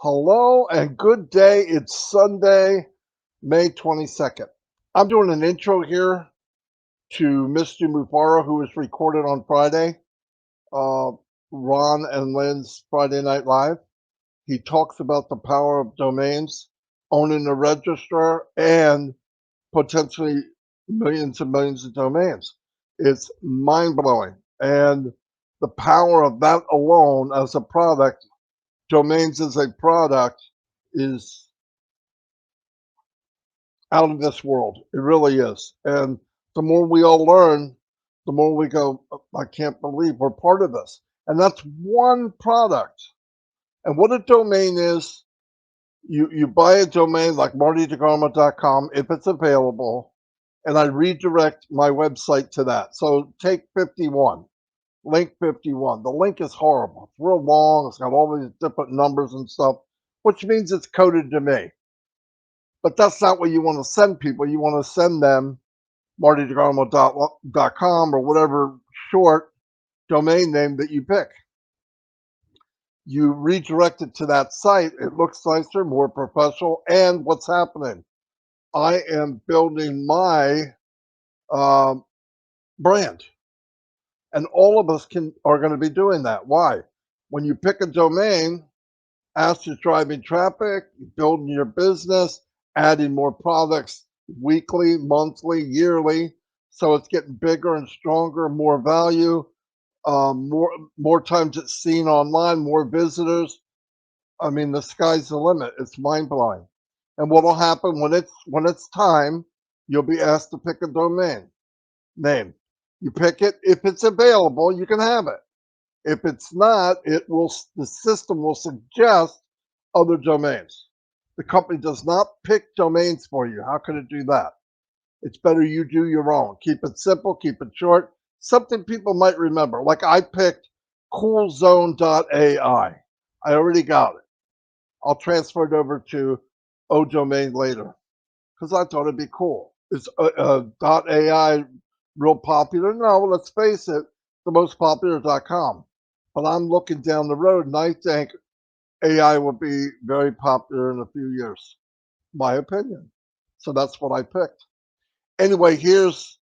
Hello and good day. It's Sunday, May 22nd. I'm doing an intro here to Mr. Mufareh, who was recorded on Friday, uh, Ron and Lynn's Friday Night Live. He talks about the power of domains, owning a registrar, and potentially millions and millions of domains. It's mind blowing. And the power of that alone as a product, domains as a product, is out of this world. It really is. And the more we all learn, the more we go, I can't believe we're part of this. And that's one product. And what a domain is, you buy a domain like martydegarmo.com if it's available, and I redirect my website to that. So take 51, link 51. The link is horrible. It's real long. It's got all these different numbers and stuff, which means it's coded to me. But that's not what you want to send people. You want to send them martydegarmo.com or whatever short domain name that you pick. You redirect it to that site. It looks nicer, more professional. And what's happening? I am building my brand, and all of us are going to be doing that. Why? When you pick a domain, as you're driving traffic, building your business, adding more products weekly, monthly, yearly. So it's getting bigger and stronger, more value, more times it's seen online, more visitors. I mean, the sky's the limit. It's mind blowing. And what will happen when it's time? You'll be asked to pick a domain name. You pick it. If it's available, you can have it. If it's not, the system will suggest other domains. The company does not pick domains for you. How could it do that? It's better you do your own. Keep it simple, keep it short. Something people might remember. Like I picked coolzone.ai. I already got it. I'll transfer it over to ODomain later because I thought it'd be cool. Is .ai real popular? No, let's face it, the most popular is .com. But I'm looking down the road, and I think AI will be very popular in a few years. My opinion. So that's what I picked. Anyway, here's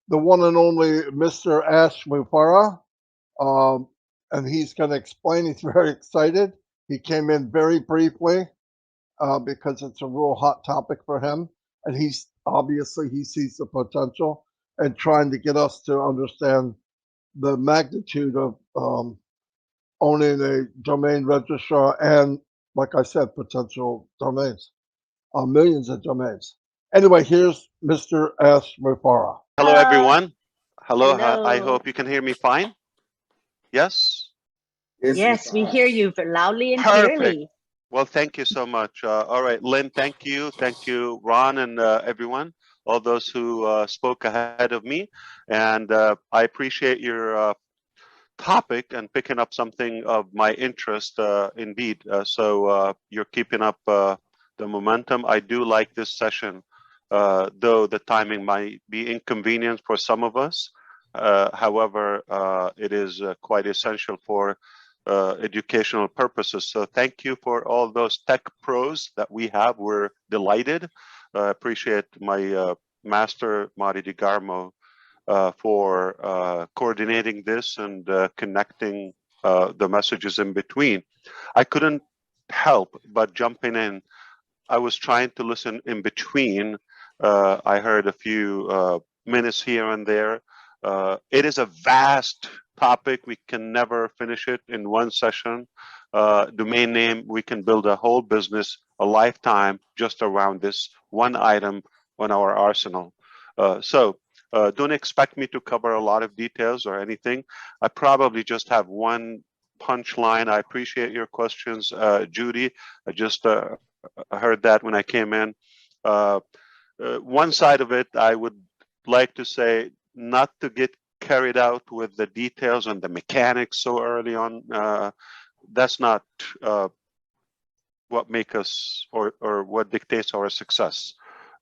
the one and only Mr. Ash Mufareh, um, and he's going to explain. He's very excited. He came in very briefly because it's a real hot topic for him, and he's obviously he sees the potential and trying to get us to understand the magnitude of owning a domain registrar and, like I said, potential domains, millions of domains. Anyway, here's Mr. S. Mufareh. Hello, everyone. Hello, I Hello. hope you can hear me fine. Yes? Yes, we hear you loudly and Perfect. clearly. Well, thank you so much. All right, Lynn, thank you. Thank you, Ron, and everyone, all those who spoke ahead of me. And I appreciate your topic and picking up something of my interest indeed. So you're keeping up the momentum. I do like this session, though the timing might be inconvenient for some of us. However, it is quite essential for educational purposes. So thank you for all those tech pros that we have. We're delighted. Appreciate my master, Mari DiGarmo, for coordinating this and connecting the messages in between. I couldn't help but jumping in. I was trying to listen in between. I heard a few minutes here and there. It is a vast topic. We can never finish it in one session. Domain name, we can build a whole business, a lifetime, just around this one item on our arsenal. So don't expect me to cover a lot of details or anything. I probably just have one punchline. I appreciate your questions, Judy. I just heard that when I came in. One side of it, I would like to say not to get carried out with the details and the mechanics so early on. That's not what makes us or what dictates our success.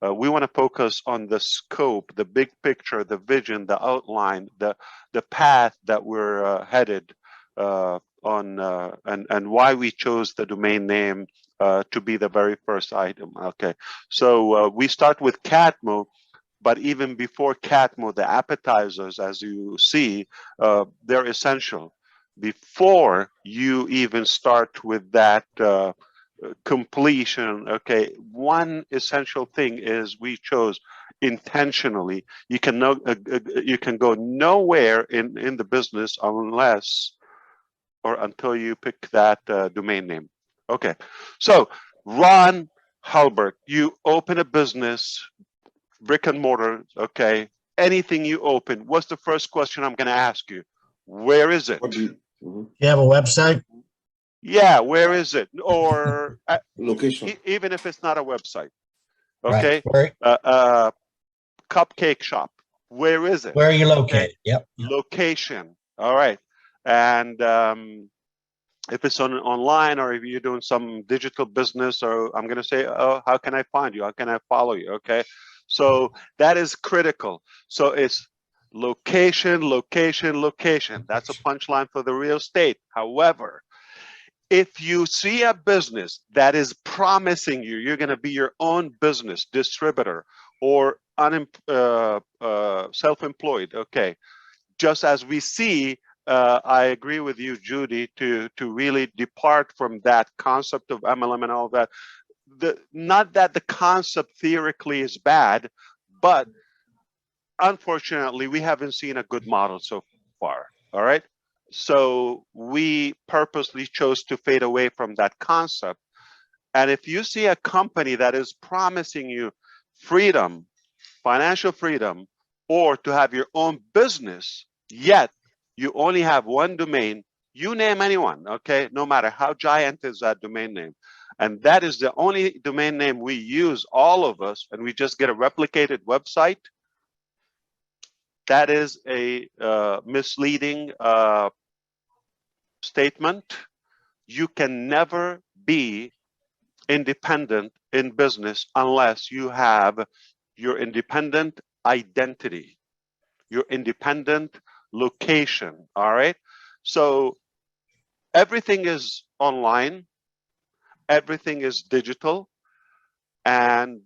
We want to focus on the scope, the big picture, the vision, the outline, the path that we're headed. and why we chose the domain name to be the very first item. Okay, so we start with Catmo, but even before Catmo, the appetizers, as you see, they're essential. Before you even start with that completion, okay, one essential thing is we chose intentionally. You can go nowhere in the business unless or until you pick that domain name. Okay, so Ron Halbert, you open a business, brick and mortar, okay, anything you open, what's the first question I'm going to ask you? Where is it? Do you have a website? Yeah, where is it? Or Location. even if it's not a website, okay, Right. cupcake shop, where is it? Where are you located? Okay. Yep. Location. All right. And if it's online, or if you're doing some digital business, or I'm going to say, oh, how can I find you? How can I follow you? Okay. So that is critical. So it's location, location, location. That's a punchline for the real estate. However, if you see a business that is promising you're going to be your own business distributor or self-employed, okay, just as we see, I agree with you, Judy, to really depart from that concept of MLM and all that. Not that the concept theoretically is bad, but unfortunately, we haven't seen a good model so far. All right. So we purposely chose to fade away from that concept. And if you see a company that is promising you freedom, financial freedom, or to have your own business, yet you only have one domain, you name anyone, okay? No matter how giant is that domain name. And that is the only domain name we use, all of us, and we just get a replicated website. That is a misleading statement. You can never be independent in business unless you have your independent identity, your independent location. All right. So everything is online, everything is digital, and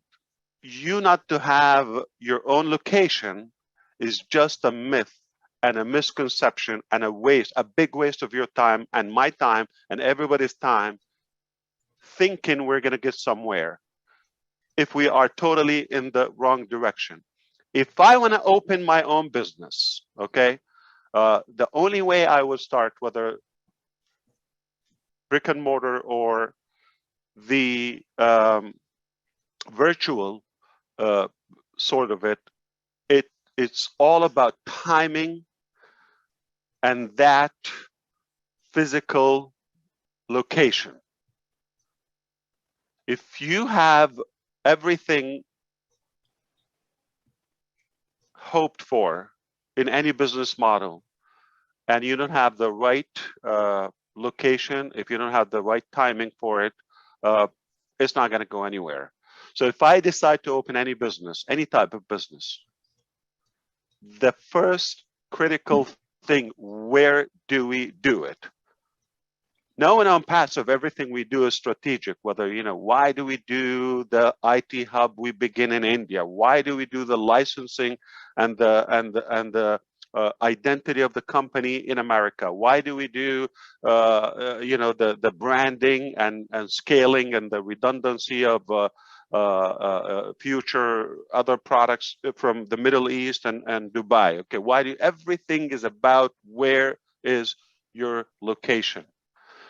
you not to have your own location is just a myth and a misconception and a waste, a big waste of your time and my time and everybody's time, thinking we're going to get somewhere if we are totally in the wrong direction. If I want to open my own business, okay, the only way I would start, whether brick and mortar or the virtual sort of it's all about timing and that physical location. If you have everything hoped for in any business model and you don't have the right location, if you don't have the right timing for it, it's not going to go anywhere. So if I decide to open any business, any type of business, the first critical thing, where do we do it? Now in ONPASSIVE, everything we do is strategic. Whether, why do we do the IT hub we begin in India? Why do we do the licensing and the identity of the company in America? Why do we do the branding and scaling and the redundancy of future other products from the Middle East and Dubai? Okay, why do everything is about where is your location?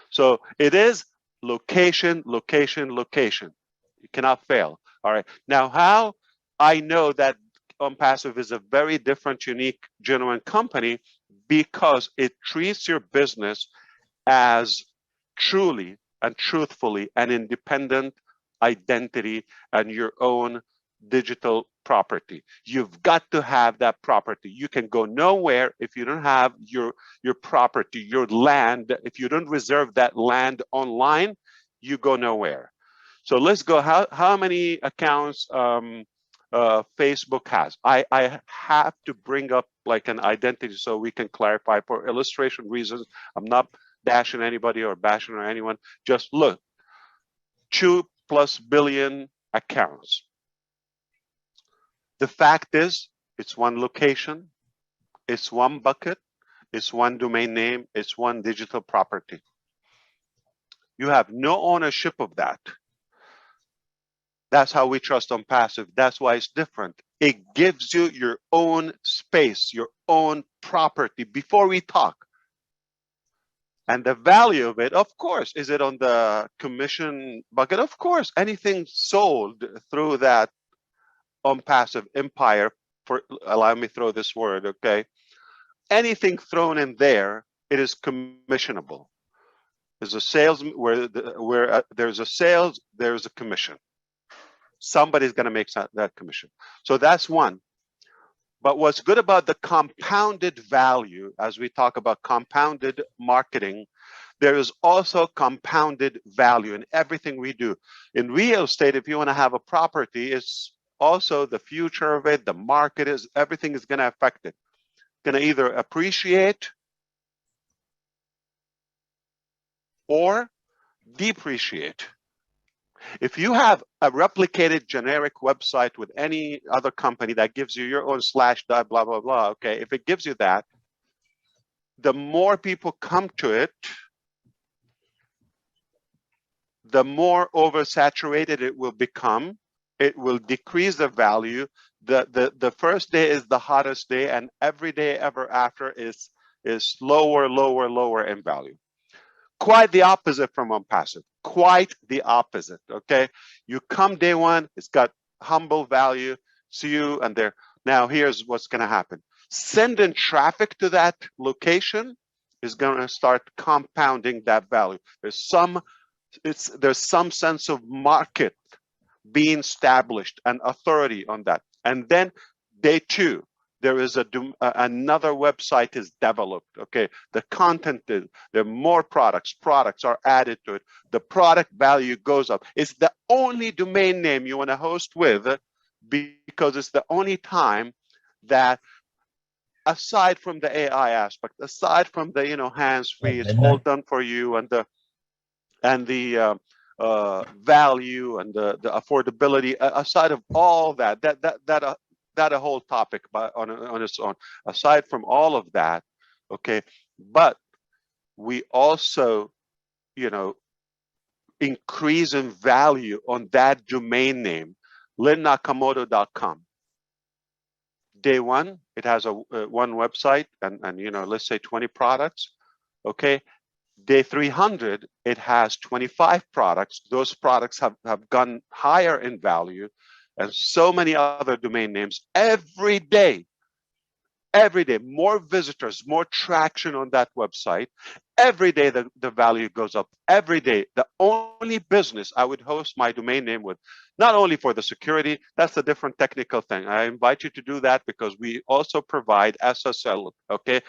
So it is location, location, location. You cannot fail. All right. Now, how I know that ONPASSIVE is a very different, unique, genuine company, because it treats your business as truly and truthfully an independent identity and your own digital property. You've got to have that property. You can go nowhere if you don't have your property, your land. If you don't reserve that land online, you go nowhere. So let's go. How many accounts Facebook has? I have to bring up like an identity so we can clarify for illustration reasons. I'm not dashing anybody or bashing or anyone. Just look, 2+ billion accounts. The fact is, it's one location, it's one bucket, it's one domain name, it's one digital property. You have no ownership of that. That's how we trust ONPASSIVE. That's why it's different. It gives you your own space, your own property before we talk. And the value of it, of course, is it on the commission bucket? Of course, anything sold through that ONPASSIVE empire, allow me to throw this word, okay? Anything thrown in there, it is commissionable. There's a sales where there's a sales, there's a commission. Somebody's going to make that commission. So that's one. But what's good about the compounded value, as we talk about compounded marketing, there is also compounded value in everything we do. In real estate, if you want to have a property, it's also the future of it, the market is, everything is going to affect it. Going to either appreciate or depreciate. If you have a replicated generic website with any other company that gives you your own / blah, blah, blah, okay, if it gives you that, the more people come to it, the more oversaturated it will become. It will decrease the value. The first day is the hottest day, and every day ever after is lower, lower, lower in value. Quite the opposite from ONPASSIVE. Quite the opposite, okay? You come day one, it's got humble value, see you, and there. Now, here's what's going to happen. Sending traffic to that location is going to start compounding that value. There's some sense of market being established and authority on that. And then day two, there is another website is developed, okay? The content, there are more products are added to it. The product value goes up. It's the only domain name you want to host with, because it's the only time that, aside from the AI aspect, aside from the, hands-free, it's all done for you, and the value and the affordability, aside of all that a whole topic on its own. Aside from all of that, okay, but we also, increase in value on that domain name, linnakamoto.com. Day one, it has one website and let's say 20 products, okay. Day 300, it has 25 products. Those products have gone higher in value, and so many other domain names. Every day, more visitors, more traction on that website. Every day, the value goes up. Every day, the only business I would host my domain name with, not only for the security, that's a different technical thing. I invite you to do that because we also provide SSL, okay,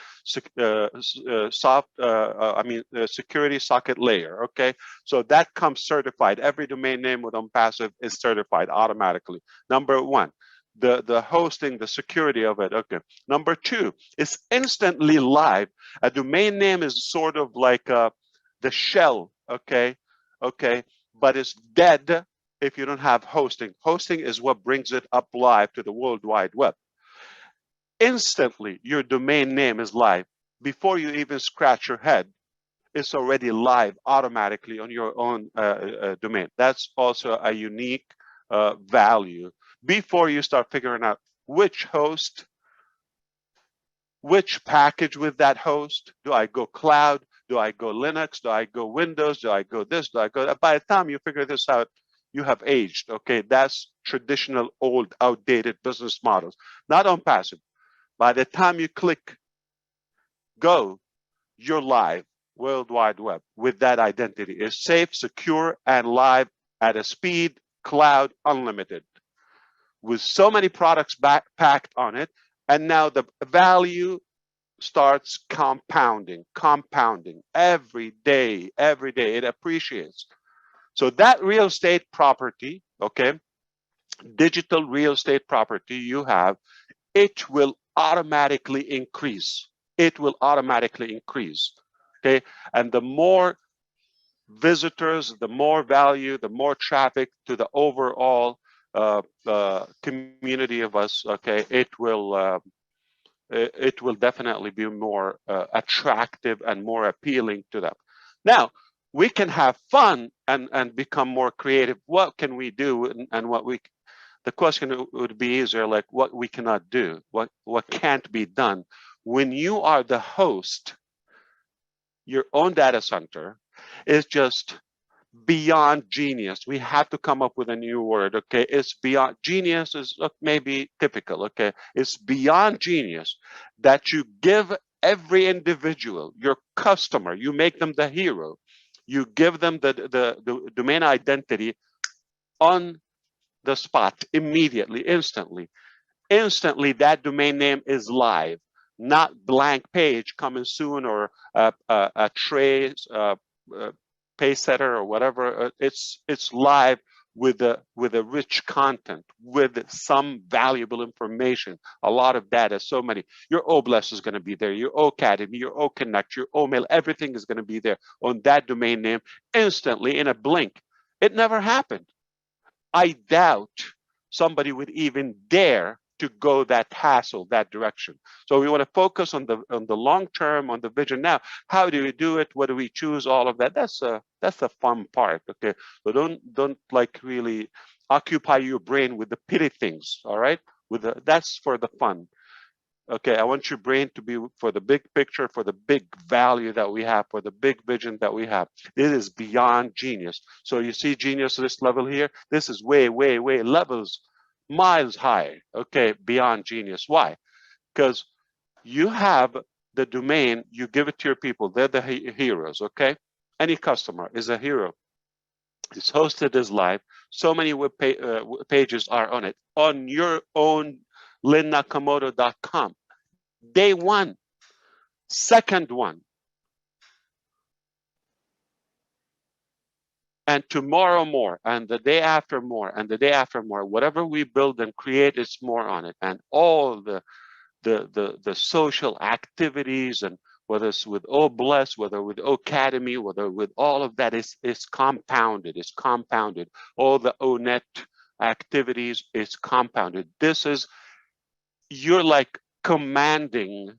security socket layer, okay? So that comes certified. Every domain name with ONPASSIVE is certified automatically. Number one. The hosting, the security of it, okay. Number two, it's instantly live. A domain name is sort of like the shell, okay, but it's dead if you don't have hosting. Hosting is what brings it up live to the World Wide Web. Instantly, your domain name is live. Before you even scratch your head, it's already live automatically on your own domain. That's also a unique value. Before you start figuring out which host, which package with that host, do I go cloud, do I go Linux, do I go Windows, do I go this, do I go that? By the time you figure this out, you have aged, okay? That's traditional, old, outdated business models, not ONPASSIVE. By the time you click go, you're live, World Wide Web, with that identity. It's safe, secure, and live at a speed, cloud, unlimited, with so many products packed on it. And now the value starts compounding every day, it appreciates. So that real estate property, okay, digital real estate property you have, it will automatically increase. It will automatically increase. okay? And the more visitors, the more value, the more traffic to the overall community of us, okay, it will definitely be more attractive and more appealing to them. Now, we can have fun and become more creative. What can we do, and the question would be easier, like what we cannot do, what can't be done. When you are the host, your own data center is just beyond genius. We have to come up with a new word, okay? It's beyond genius is maybe typical, okay? It's beyond genius that you give every individual, your customer, you make them the hero. You give them the domain identity on the spot, immediately, instantly. Instantly, that domain name is live, not blank page coming soon, or a trace, pay setter or whatever. It's live with a rich content, with some valuable information, a lot of data, so many. Your OBLES is going to be there, your OAcademy, your OConnect, your OMail, everything is going to be there on that domain name instantly in a blink. It never happened. I doubt somebody would even dare to go that hassle, that direction. So we want to focus on the long term, on the vision. Now, how do we do it? What do we choose? All of that. That's the fun part. Okay. So don't like really occupy your brain with the pity things. All right. That's for the fun. Okay, I want your brain to be for the big picture, for the big value that we have, for the big vision that we have. This is beyond genius. So you see genius, this level here, this is way, way, way levels, miles high, okay, beyond genius. Why? Because you have the domain, you give it to your people, they're the heroes, okay? Any customer is a hero. It's hosted as live. So many web pages are on it. On your own linnakamoto.com. Day one, second one, and tomorrow more, and the day after more, and the day after more. Whatever we build and create is more on it, and all the social activities, and whether it's with OBLES, whether with OAcademy, whether with all of that is compounded. It's compounded. All the ONET activities is compounded. This is, you're like commanding,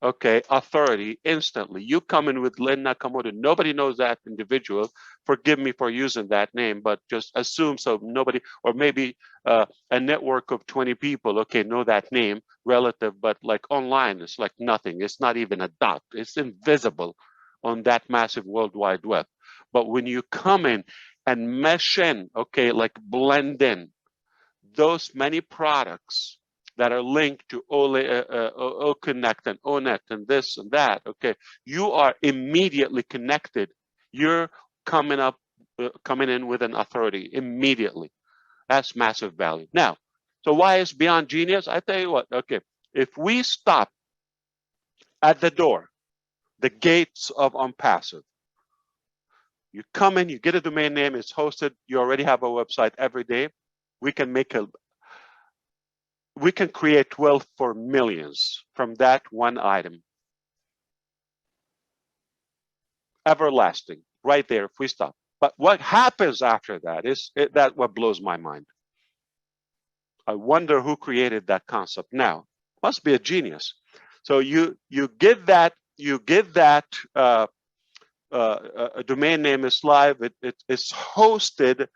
okay, authority instantly. You come in with Lynn Nakamoto. Nobody knows that individual. Forgive me for using that name, but just assume so. Nobody, or maybe a network of 20 people, okay, know that name relative, but like online, it's like nothing. It's not even a dot. It's invisible on that massive World Wide Web. But when you come in and mesh in, okay, like blend in those many products that are linked to OConnect and ONET and this and that, okay, you are immediately connected. You're coming in with an authority immediately. That's massive value. Now, so why is beyond genius? I tell you what, okay, if we stop at the door, the gates of ONPASSIVE, you come in, you get a domain name, it's hosted, you already have a website every day, we can create wealth for millions from that one item. Everlasting, right there if we stop. But what happens after that is that what blows my mind. I wonder who created that concept. Now, must be a genius. So you give that a domain name is live. It's hosted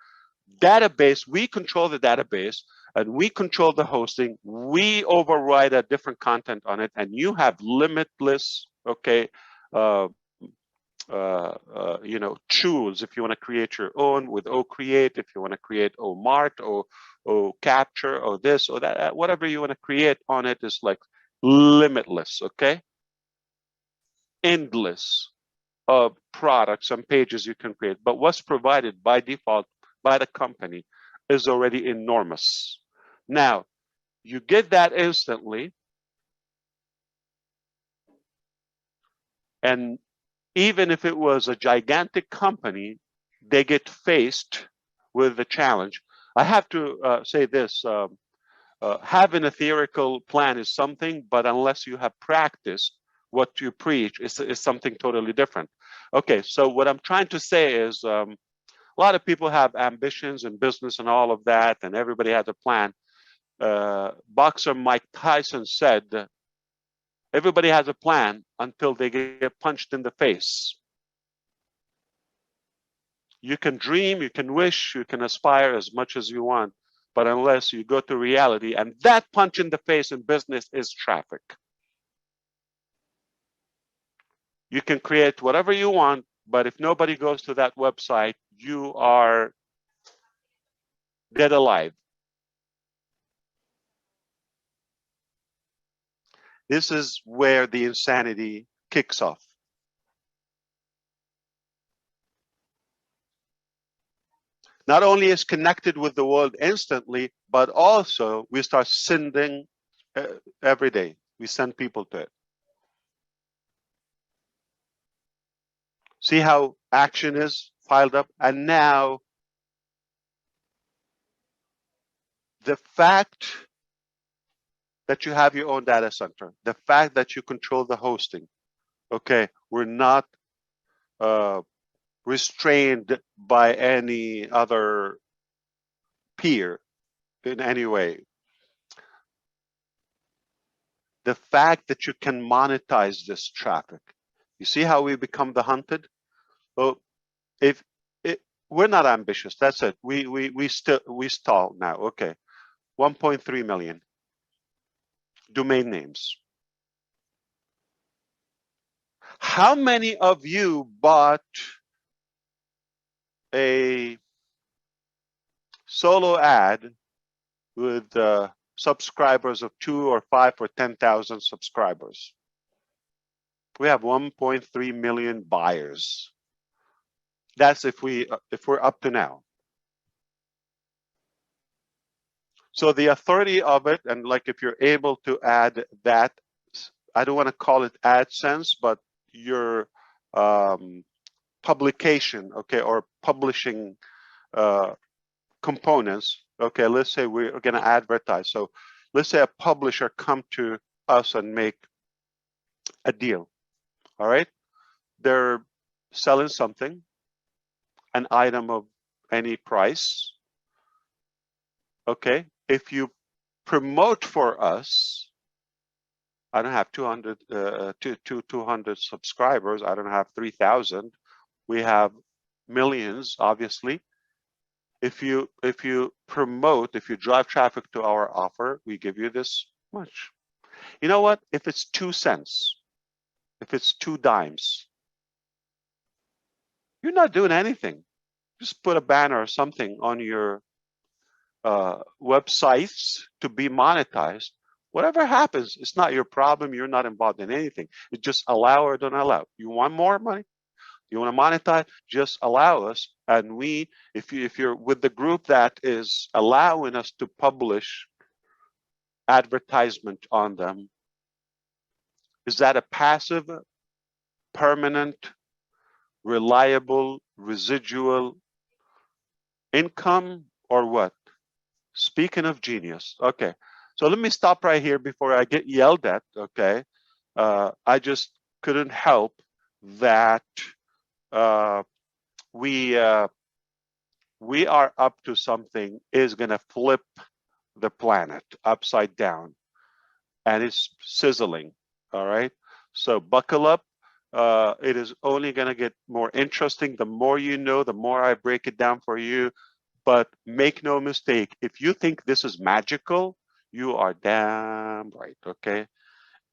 database. We control the database and we control the hosting. We override a different content on it, and you have limitless, okay, tools if you want to create your own with OCreate, if you want to create OMart or OCapture or this or that, whatever you want to create on it is like limitless, okay? Endless of products and pages you can create. But what's provided by default by the company is already enormous. Now, you get that instantly, and even if it was a gigantic company, they get faced with the challenge. I have to say this, having a theoretical plan is something, but unless you have practice what you preach is something totally different. Okay, so what I'm trying to say is a lot of people have ambitions in business and all of that, and everybody has a plan. Boxer Mike Tyson said, everybody has a plan until they get punched in the face. You can dream, you can wish, you can aspire as much as you want, but unless you go to reality, and that punch in the face in business is traffic. You can create whatever you want, but if nobody goes to that website, you are dead alive. This is where the insanity kicks off. Not only is connected with the world instantly, but also we start sending every day. We send people to it. See how action is piled up? And now the fact that you have your own data center, the fact that you control the hosting, okay, we're not restrained by any other peer in any way. The fact that you can monetize this traffic. You see how we become the hunted? Well, if we're not ambitious, that's it. We stall now. Okay, 1.3 million domain names. How many of you bought a solo ad with subscribers of 2 or 5 or 10,000 subscribers? We have 1.3 million buyers. That's if we're up to now. So the authority of it, and like if you're able to add that, I don't want to call it AdSense, but your publication, okay, or publishing components. Okay, let's say we're going to advertise. So let's say a publisher come to us and make a deal. All right, they're selling something, an item of any price. Okay, if you promote for us, I don't have 200 subscribers. I don't have 3,000. We have millions, obviously. If you promote, if you drive traffic to our offer, we give you this much. You know what? If it's 2 cents, if it's 2 dimes, you're not doing anything. Just put a banner or something on your websites to be monetized. Whatever happens, it's not your problem. You're not involved in anything. It's just allow or don't allow. You want more money? You want to monetize? Just allow us. And we, if you're with the group that is allowing us to publish advertisement on them, is that a passive, permanent, reliable, residual income or what? Speaking of genius, okay. So let me stop right here before I get yelled at, okay? I just couldn't help that we are up to something is going to flip the planet upside down, and it's sizzling, all right? So buckle up. It is only going to get more interesting. The more you know, the more I break it down for you. But make no mistake, if you think this is magical, you are damn right, okay?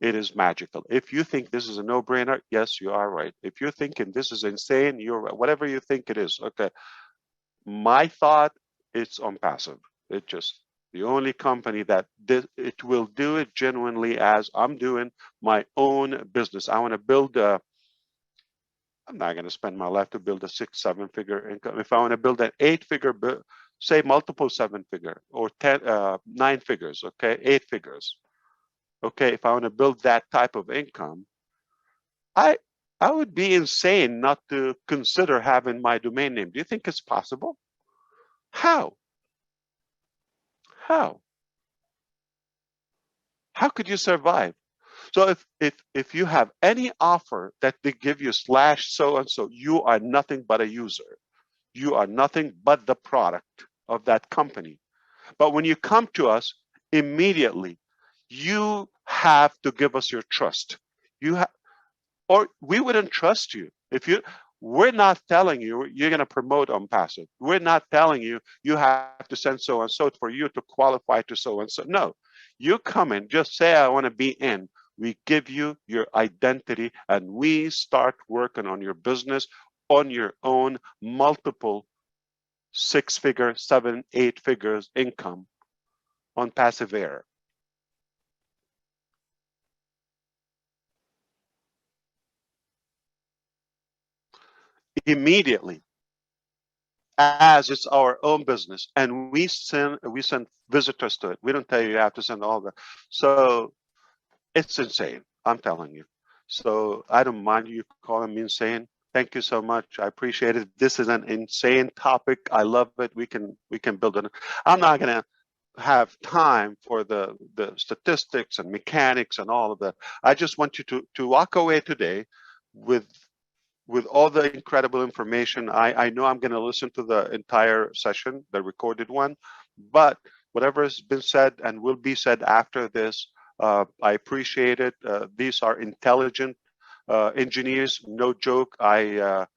It is magical. If you think this is a no-brainer, yes, you are right. If you're thinking this is insane, you're right. Whatever you think it is, okay? My thought, it's ONPASSIVE. It just, the only company that it will do it genuinely as I'm doing my own business. I want to build a, I'm not going to spend my life to build a 6-7 figure income. If I want to build an 8-figure, say multiple 7-figure or 9 figures, okay, 8 figures. Okay, if I want to build that type of income, I would be insane not to consider having my domain name. Do you think it's possible? How? How? How could you survive? So if you have any offer that they give you slash so and so, you are nothing but a user. You are nothing but the product of that company. But when you come to us, immediately, you have to give us your trust. You have, or we wouldn't trust you if you. We're not telling you you're going to promote ONPASSIVE. We're not telling you you have to send so and so for you to qualify to so and so. No, you come in, just say I want to be in. We give you your identity, and we start working on your business on your own, multiple 6-figure, 7, 8 figures income on passive air. Immediately, as it's our own business, and we send visitors to it. We don't tell you have to send all that. So it's insane, I'm telling you. So I don't mind you calling me insane. Thank you so much. I appreciate it. This is an insane topic. I love it. We can build it. I'm not gonna have time for the statistics and mechanics and all of that. I just want you to walk away today with all the incredible information. I know I'm going to listen to the entire session, the recorded one, but whatever has been said and will be said after this, I appreciate it. These are intelligent engineers, no joke. I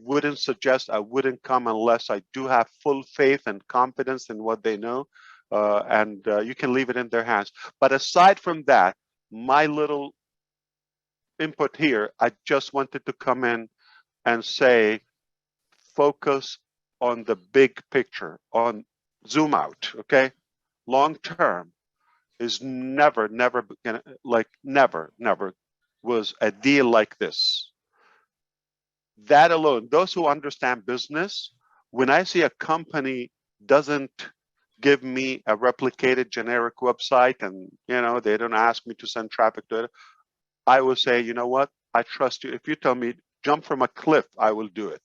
wouldn't suggest, I wouldn't come unless I do have full faith and confidence in what they know, and you can leave it in their hands. But aside from that, my little input here, I just wanted to come in and say, focus on the big picture, on zoom out, okay? Long term is never gonna, like never was a deal like this. That alone, those who understand business, when I see a company doesn't give me a replicated generic website and they don't ask me to send traffic to it, I will say, you know what, I trust you. If you tell me jump from a cliff, I will do it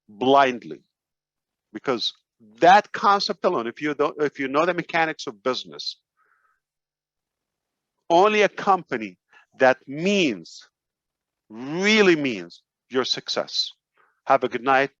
blindly, because that concept alone, if you know the mechanics of business, only a company that really means your success. Have a good night.